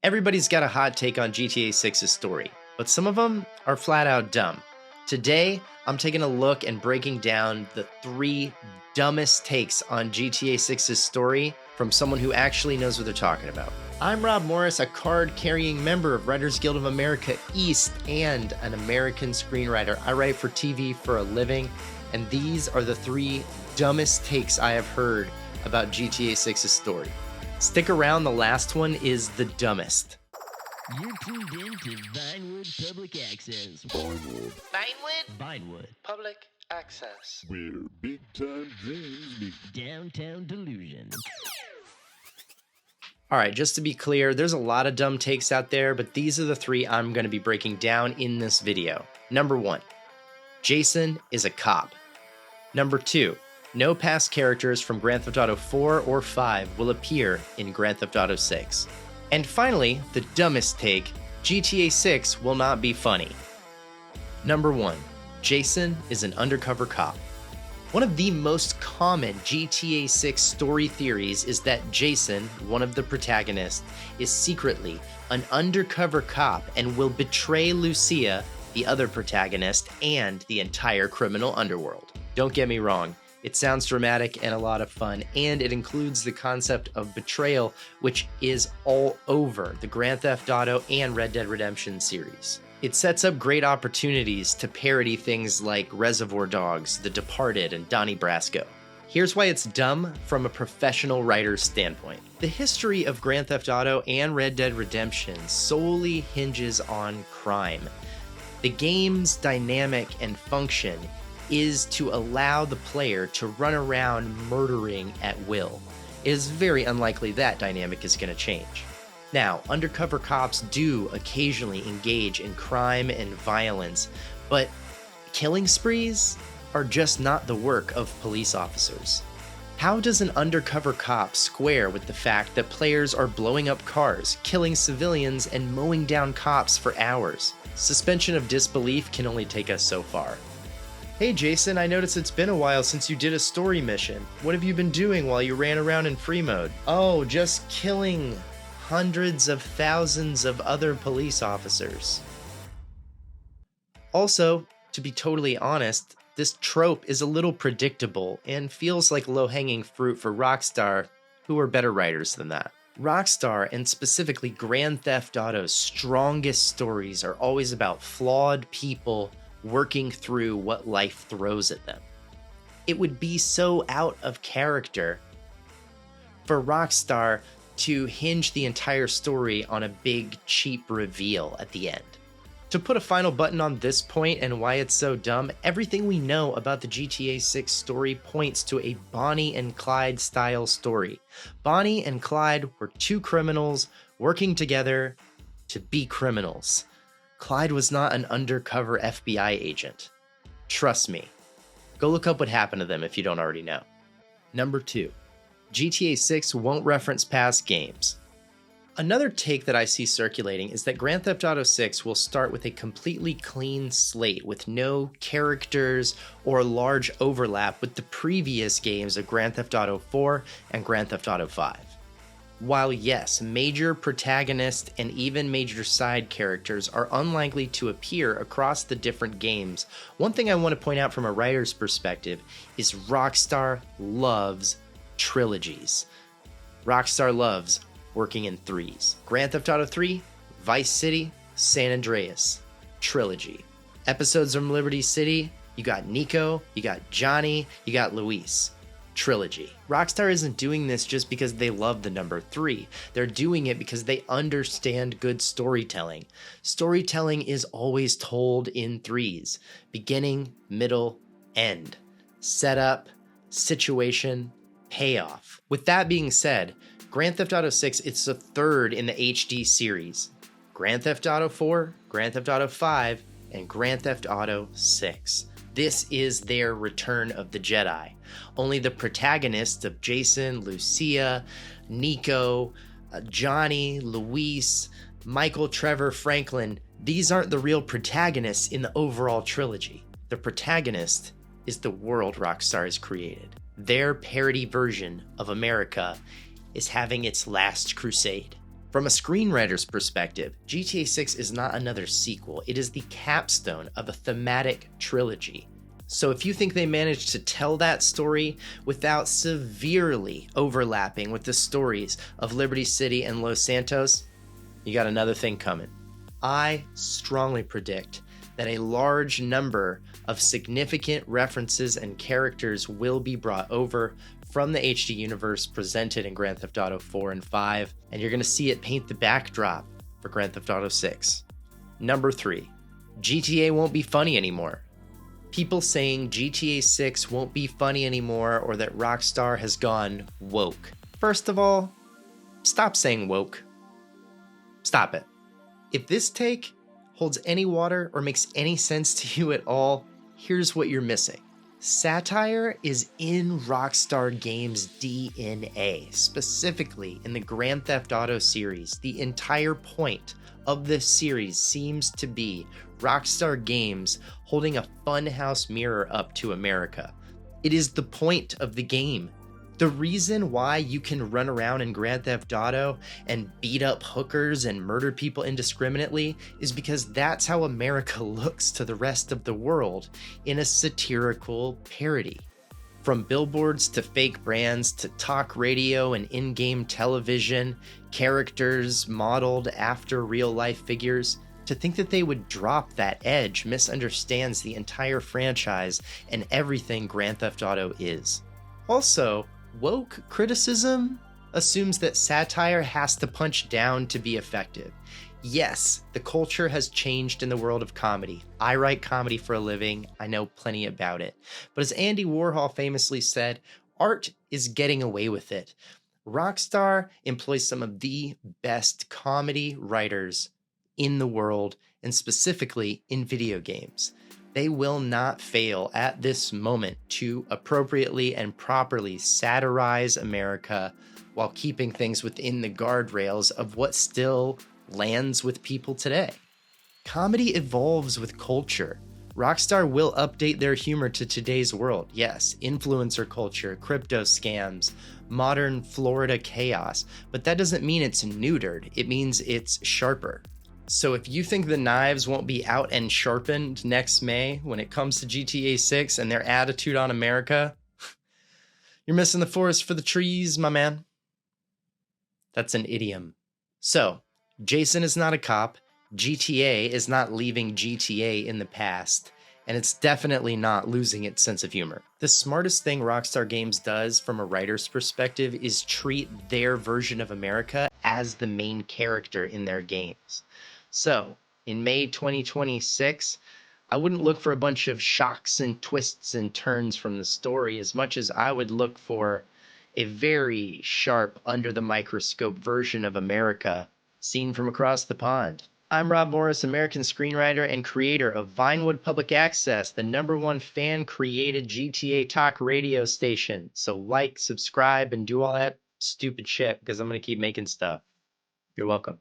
Everybody's got a hot take on GTA 6's story, but some of them are flat out dumb. Today, I'm taking a look and breaking down the 3 dumbest takes on GTA 6's story from someone who actually knows what they're talking about. I'm Rob Morris, a card-carrying member of Writers Guild of America East and an American screenwriter. I write for TV for a living, and these are the 3 dumbest takes I have heard about GTA 6's story. Stick around, the last one is the dumbest. You're tuned in to Vinewood Public Access. Vinewood Public Access. Where big-time dreams meet Downtown Delusion. Alright, just to be clear, there's a lot of dumb takes out there, but these are the 3 I'm going to be breaking down in this video. Number 1, Jason is a cop. Number 2, no past characters from Grand Theft Auto 4 or 5 will appear in Grand Theft Auto 6. And finally, the dumbest take, GTA 6 will not be funny. Number 1, Jason is an undercover cop. One of the most common GTA 6 story theories is that Jason, one of the protagonists, is secretly an undercover cop and will betray Lucia, the other protagonist, and the entire criminal underworld. Don't get me wrong, it sounds dramatic and a lot of fun, and it includes the concept of betrayal, which is all over the Grand Theft Auto and Red Dead Redemption series. It sets up great opportunities to parody things like Reservoir Dogs, The Departed, and Donnie Brasco. Here's why it's dumb from a professional writer's standpoint. The history of Grand Theft Auto and Red Dead Redemption solely hinges on crime. The game's dynamic and function is to allow the player to run around murdering at will. It is very unlikely that dynamic is going to change. Now, undercover cops do occasionally engage in crime and violence, but killing sprees are just not the work of police officers. How does an undercover cop square with the fact that players are blowing up cars, killing civilians, and mowing down cops for hours? Suspension of disbelief can only take us so far. Hey Jason, I noticed it's been a while since you did a story mission. What have you been doing while you ran around in free mode? Oh, just killing hundreds of thousands of other police officers. Also, to be totally honest, this trope is a little predictable and feels like low-hanging fruit for Rockstar, who are better writers than that. Rockstar, and specifically Grand Theft Auto's strongest stories, are always about flawed people working through what life throws at them. It would be so out of character for Rockstar to hinge the entire story on a big, cheap reveal at the end. To put a final button on this point and why it's so dumb, everything we know about the GTA 6 story points to a Bonnie and Clyde style story. Bonnie and Clyde were 2 criminals working together to be criminals. Clyde was not an undercover FBI agent. Trust me. Go look up what happened to them if you don't already know. Number 2, GTA 6 won't reference past games. Another take that I see circulating is that Grand Theft Auto 6 will start with a completely clean slate with no characters or large overlap with the previous games of Grand Theft Auto 4 and Grand Theft Auto 5. While yes, major protagonists and even major side characters are unlikely to appear across the different games, one thing I want to point out from a writer's perspective is Rockstar loves trilogies. Rockstar loves working in 3s. Grand Theft Auto 3, Vice City, San Andreas. Trilogy. Episodes from Liberty City, you got Nico, you got Johnny, you got Luis. Trilogy. Rockstar isn't doing this just because they love the number 3. They're doing it because they understand good storytelling. Storytelling is always told in 3s. Beginning, middle, end. Setup, situation, payoff. With that being said, Grand Theft Auto 6 is the 3rd in the HD series. Grand Theft Auto 4, Grand Theft Auto 5, and Grand Theft Auto 6. This is their Return of the Jedi. Only the protagonists of Jason, Lucia, Nico, Johnny, Luis, Michael, Trevor, Franklin, these aren't the real protagonists in the overall trilogy. The protagonist is the world Rockstar has created. Their parody version of America is having its last crusade. From a screenwriter's perspective, GTA 6 is not another sequel, it is the capstone of a thematic trilogy. So if you think they managed to tell that story without severely overlapping with the stories of Liberty City and Los Santos, you got another thing coming. I strongly predict that a large number of significant references and characters will be brought over from the HD universe presented in Grand Theft Auto 4 and 5, and you're going to see it paint the backdrop for Grand Theft Auto 6. Number 3, GTA won't be funny anymore. People saying GTA 6 won't be funny anymore or that Rockstar has gone woke. First of all, stop saying woke. Stop it. If this take holds any water or makes any sense to you at all, here's what you're missing. Satire is in Rockstar Games' DNA, specifically in the Grand Theft Auto series. The entire point of this series seems to be Rockstar Games holding a funhouse mirror up to America. It is the point of the game. The reason why you can run around in Grand Theft Auto and beat up hookers and murder people indiscriminately is because that's how America looks to the rest of the world in a satirical parody. From billboards to fake brands to talk radio and in-game television, characters modeled after real-life figures, to think that they would drop that edge misunderstands the entire franchise and everything Grand Theft Auto is. Also, woke criticism assumes that satire has to punch down to be effective. Yes, the culture has changed in the world of comedy. I write comedy for a living. I know plenty about it. But as Andy Warhol famously said, art is getting away with it. Rockstar employs some of the best comedy writers in the world, and specifically in video games. They will not fail at this moment to appropriately and properly satirize America while keeping things within the guardrails of what still lands with people today. Comedy evolves with culture. Rockstar will update their humor to today's world. Yes, influencer culture, crypto scams, modern Florida chaos, but that doesn't mean it's neutered. It means it's sharper. So if you think the knives won't be out and sharpened next May when it comes to GTA 6 and their attitude on America, you're missing the forest for the trees, my man. That's an idiom. So, Jason is not a cop, GTA is not leaving GTA in the past, and it's definitely not losing its sense of humor. The smartest thing Rockstar Games does from a writer's perspective is treat their version of America as the main character in their games. So, in May 2026, I wouldn't look for a bunch of shocks and twists and turns from the story as much as I would look for a very sharp, under-the-microscope version of America seen from across the pond. I'm Rob Morris, American screenwriter and creator of Vinewood Public Access, the #1 fan-created GTA talk radio station. So like, subscribe, and do all that stupid shit because I'm going to keep making stuff. You're welcome.